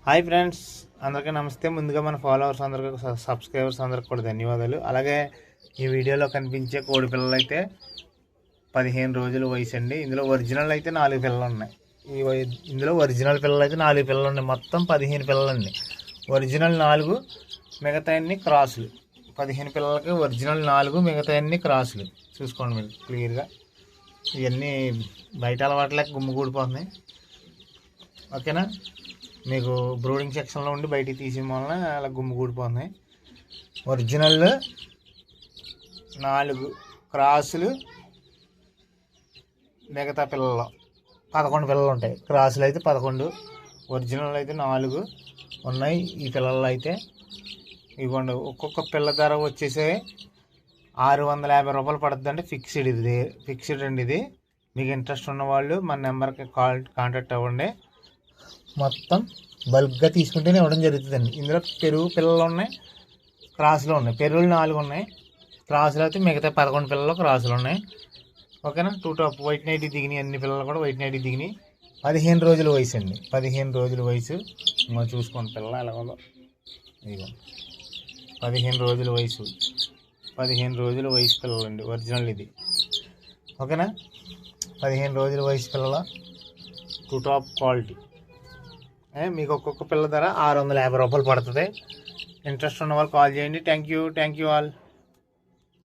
Hi friends, అందరికీ నమస్తే. ముందుగా మన ఫాలోవర్స్ అందరికీ, సబ్స్క్రైబర్స్ అందరికి కూడా ధన్యవాదాలు. అలాగే ఈ వీడియోలో కనిపించే కోడి పిల్లలు అయితే 15 రోజుల వయసు అండి. ఇందులో ఒరిజినల్ అయితే 4 పిల్లలు ఉన్నాయి. ఇందులో ఒరిజినల్ పిల్లలు అయితే 4 పిల్లలు ఉన్నాయి. మొత్తం 15 పిల్లలండి. ఒరిజినల్ 4, మిగతా అన్ని క్రాసులు. 15 పిల్లలకి ఒరిజినల్ 4, మిగతా అన్ని క్రాసులు. చూసుకోండి మీరు క్లియర్గా. ఇవన్నీ బయట అలవాట్లేక గుమ్ము కూడిపోతున్నాయి. ఓకేనా, మీకు బ్రూడింగ్ సెక్షన్లో ఉండి బయటికి తీసిన వలన అలా గుమ్ము కూడిపోతున్నాయి. ఒరిజినల్ 4 క్రాసులు, మిగతా పిల్లలు 11 పిల్లలు ఉంటాయి. క్రాసులు అయితే 11, ఒరిజినల్ అయితే 4 ఉన్నాయి. ఈ పిల్లలు అయితే ఇవ్వండి. ఒక్కొక్క పిల్ల ధర వచ్చేసి 650 రూపాయలు పడుతుందండి. ఫిక్స్డ్ అండి ఇది. మీకు ఇంట్రెస్ట్ ఉన్నవాళ్ళు మన నెంబర్కి కాంటాక్ట్ అవ్వండి. మొత్తం బల్క్గా తీసుకుంటేనే ఇవ్వడం జరుగుతుందండి. ఇందులో పెరుగు పిల్లలు ఉన్నాయి, క్రాసులు ఉన్నాయి. పెరుగులు 4 ఉన్నాయి, క్రాసులు అయితే మిగతా 11 పిల్లలు క్రాసులు ఉన్నాయి. ఓకేనా. 2 టాప్ వైట్ నైట్ దిగినాయి. అన్ని పిల్లలు కూడా వైట్ నైట్ దిగినాయి. 15 రోజుల వయసు అండి. 15 రోజుల వయసు. చూసుకోండి పిల్లలు ఎలాగో. ఇదిగో 15 రోజుల వయసు. 15 రోజుల వయసు పిల్లలండి. ఒరిజినల్ ఇది. ఓకేనా. 15 రోజుల వయసు పిల్లల 2 టాప్ క్వాలిటీ. మీకు ఒక్కొక్క పిల్ల ధర 650 రూపాయలు పడుతుంది. ఇంట్రెస్ట్ ఉన్న వాళ్ళు కాల్ చేయండి. Thank you all.